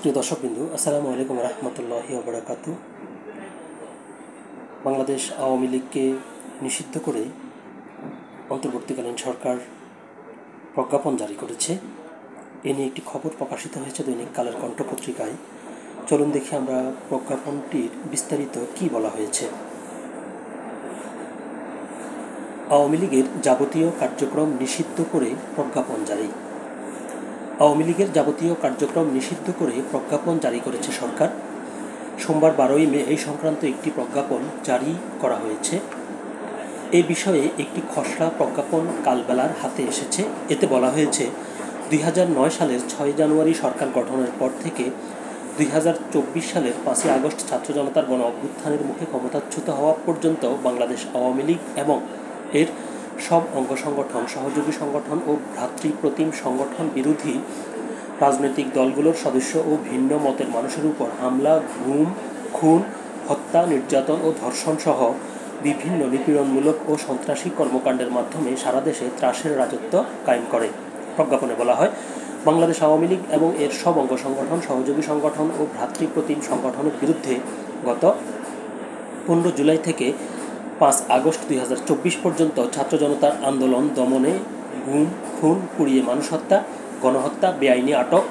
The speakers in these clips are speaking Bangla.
সুপ্রিয় দর্শকবৃন্দু, আসসালামু আলাইকুম রহমতুল্লাহি ওয়া বারাকাতুহু। বাংলাদেশ আওয়ামী লীগকে নিষিদ্ধ করে অন্তর্বর্তীকালীন সরকার প্রজ্ঞাপন জারি করেছে। এ নিয়ে একটি খবর প্রকাশিত হয়েছে দৈনিক কালের কণ্ঠ পত্রিকায়। চলুন দেখি আমরা প্রজ্ঞাপনটির বিস্তারিত কি বলা হয়েছে। আওয়ামী লীগের যাবতীয় কার্যক্রম নিষিদ্ধ করে প্রজ্ঞাপন জারি। আওয়ামী লীগের যাবতীয় কার্যক্রম নিষিদ্ধ করে প্রজ্ঞাপন জারি করেছে সরকার। সোমবার 12ই মে এই সংক্রান্ত একটি প্রজ্ঞাপন জারি করা হয়েছে। এই বিষয়ে একটি খসড়া প্রজ্ঞাপন কালবেলার হাতে এসেছে। এতে বলা হয়েছে, 2009 সালের 6 জানুয়ারি সরকার গঠনের পর থেকে 2024 সালের 5ই আগস্ট ছাত্র জনতার গণ অভ্যুত্থানের মুখে ক্ষমতাচ্যুত হওয়া পর্যন্ত বাংলাদেশ আওয়ামী লীগ এবং এর সব অঙ্গ সংগঠন, সহযোগী সংগঠন ও ভ্রাতৃপ্রতিম সংগঠন বিরোধী রাজনৈতিক দলগুলোর সদস্য ও ভিন্ন মতের মানুষের উপর হামলা, গুম, খুন, হত্যা, নির্যাতন ও ধর্ষণ সহ বিভিন্ন নিপীড়নমূলক ও সন্ত্রাসী কর্মকাণ্ডের মাধ্যমে সারা দেশে ত্রাসের রাজত্ব কায়েম করে। প্রজ্ঞাপনে বলা হয়, বাংলাদেশ আওয়ামী লীগ এবং এর সব অঙ্গ সংগঠন, সহযোগী সংগঠন ও ভ্রাতৃপ্রতিম সংগঠনের বিরুদ্ধে গত 15 জুলাই থেকে 5 আগস্ট 2024 পর্যন্ত ছাত্র জনতার আন্দোলন দমনে গুম, খুন, পুড়িয়ে মানুষ হত্যা, গণহত্যা, বেআইনি আটক,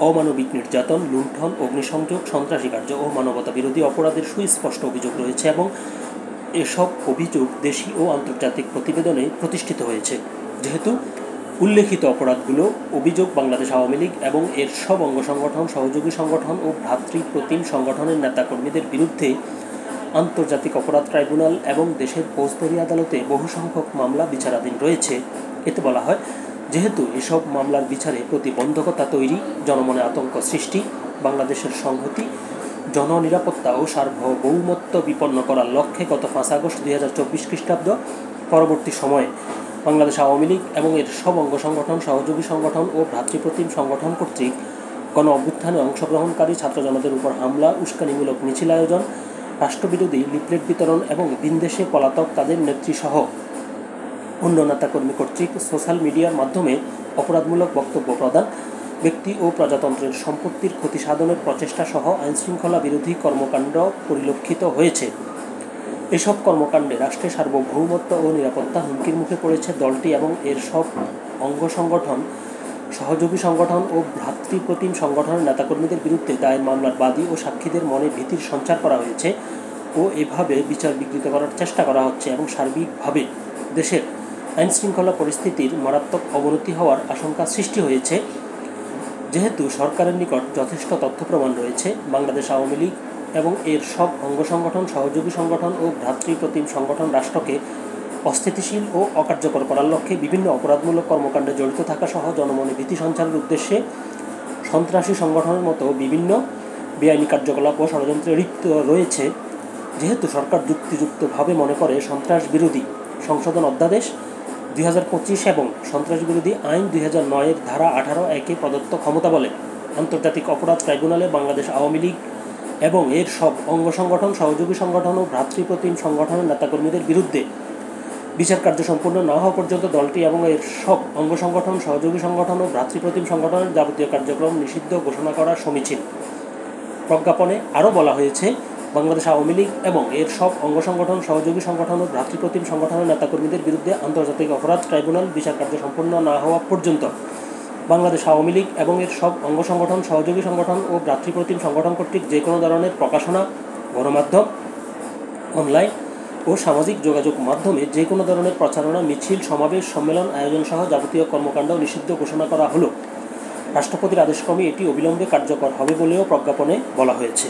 অমানবিক নির্যাতন, লুণ্ঠন, অগ্নিসংযোগ, সন্ত্রাসী কার্য ও মানবতা বিরোধী অপরাধের সুস্পষ্ট অভিযোগ রয়েছে এবং এসব অভিযোগ দেশি ও আন্তর্জাতিক প্রতিবেদনে প্রতিষ্ঠিত হয়েছে। যেহেতু উল্লেখিত অপরাধগুলো অভিযোগ বাংলাদেশ আওয়ামী লীগ এবং এর সব অঙ্গ সংগঠন, সহযোগী সংগঠন ও ভ্রাতৃপ্রতিম সংগঠনের নেতাকর্মীদের বিরুদ্ধে আন্তর্জাতিক অপরাধ ট্রাইব্যুনাল এবং দেশের ফৌজদারি আদালতে বহু সংখ্যক মামলা বিচারাধীন রয়েছে। এতে বলা হয়, যেহেতু এসব মামলার বিচারে প্রতিবন্ধকতা তৈরি, জনমনে আতঙ্ক সৃষ্টি, বাংলাদেশের সংহতি, জননিরাপত্তা ও সার্বভৌমত্ব বিপন্ন করার লক্ষ্যে গত 5 আগস্ট 2024 খ্রিস্টাব্দ পরবর্তী সময়ে বাংলাদেশ আওয়ামী লীগ এবং এর সব অঙ্গ সংগঠন, সহযোগী সংগঠন ও ভ্রাতৃপ্রতিম সংগঠন কর্তৃক গণ অভ্যুত্থানে অংশগ্রহণকারী ছাত্র জনতার উপর হামলা, উস্কানিমূলক মিছিল আয়োজন, রাষ্ট্রবিরোধী লিফলেট বিতরণ এবং ভিনদেশে পলাতক তাদের নেত্রীসহ অন্য নেতাকর্মী কর্তৃক সোশ্যাল মিডিয়ার মাধ্যমে অপরাধমূলক বক্তব্য প্রদান, ব্যক্তি ও প্রজাতন্ত্রের সম্পত্তির ক্ষতি সাধনের প্রচেষ্টা সহ আইনশৃঙ্খলা বিরোধী কর্মকাণ্ড পরিলক্ষিত হয়েছে। এসব কর্মকাণ্ডে রাষ্ট্রের সার্বভৌমত্ব ও নিরাপত্তা হুমকির মুখে পড়েছে দলটি এবং এর সব অঙ্গ সংগঠন, সহযোগী সংগঠন ও ভ্রাতৃপ্রতিম সংগঠনের নেতাকর্মীদের বিরুদ্ধে দায়ের মামলার বাদী ও সাক্ষীদের মনে ভীতির সঞ্চার করা হয়েছে ও এভাবে বিচার বিঘ্নিত করার চেষ্টা করা হচ্ছে এবং সার্বিকভাবে দেশের আইনশৃঙ্খলা পরিস্থিতির মারাত্মক অবনতি হওয়ার আশঙ্কা সৃষ্টি হয়েছে। যেহেতু সরকারের নিকট যথেষ্ট তথ্য প্রমাণ রয়েছে, বাংলাদেশ আওয়ামী লীগ এবং এর সব অঙ্গ সংগঠন, সহযোগী সংগঠন ও ভ্রাতৃপ্রতিম সংগঠন রাষ্ট্রকে অস্থিতিশীল ও অকার্যকর করার লক্ষ্যে বিভিন্ন অপরাধমূলক কর্মকাণ্ডে জড়িত থাকা সহ জনমনে ভীতি সঞ্চারের উদ্দেশ্যে সন্ত্রাসী সংগঠনের মতো বিভিন্ন বেআইনি কার্যকলাপ ও ষড়যন্ত্রে লিপ্ত রয়েছে। যেহেতু সরকার যুক্তিযুক্তভাবে মনে করে সন্ত্রাস বিরোধী সংশোধন অধ্যাদেশ 2025 এবং সন্ত্রাস বিরোধী আইন 2009-এর ধারা 18(1)-এ প্রদত্ত ক্ষমতা বলে আন্তর্জাতিক অপরাধ ট্রাইব্যুনালে বাংলাদেশ আওয়ামী লীগ এবং এর সব অঙ্গ সংগঠন, সহযোগী সংগঠন ও ভ্রাতৃপ্রতিম সংগঠনের নেতাকর্মীদের বিরুদ্ধে বিচার কার্য সম্পূর্ণ না হওয়া পর্যন্ত দলটি এবং এর সব অঙ্গ সংগঠন, সহযোগী সংগঠন ও ভ্রাতৃপ্রতিম সংগঠনের যাবতীয় কার্যক্রম নিষিদ্ধ ঘোষণা করা সমীচীন। প্রজ্ঞাপনে আরও বলা হয়েছে, বাংলাদেশ আওয়ামী লীগ এবং এর সব অঙ্গ সংগঠন, সহযোগী সংগঠন ও ভ্রাতৃপ্রতিম সংগঠনের নেতাকর্মীদের বিরুদ্ধে আন্তর্জাতিক অপরাধ ট্রাইব্যুনাল বিচার কার্য সম্পূর্ণ না হওয়া পর্যন্ত বাংলাদেশ আওয়ামী লীগ এবং এর সব অঙ্গ সংগঠন, সহযোগী সংগঠন ও ভ্রাতৃপ্রতিম সংগঠন কর্তৃক যে কোনো ধরনের প্রকাশনা, গণমাধ্যম, অনলাইন ও সামাজিক যোগাযোগ মাধ্যমে যে কোনো ধরনের প্রচারণা, মিছিল, সমাবেশ, সম্মেলন আয়োজন সহ যাবতীয় কর্মকাণ্ড নিষিদ্ধ ঘোষণা করা হলো। রাষ্ট্রপতির আদেশক্রমে এটি অবিলম্বে কার্যকর হবে বলেও প্রজ্ঞাপনে বলা হয়েছে।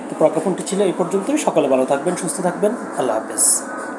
তো প্রজ্ঞাপনটি ছিল এই পর্যন্তই। সকলে ভালো থাকবেন, সুস্থ থাকবেন। আল্লাহ হাফেজ।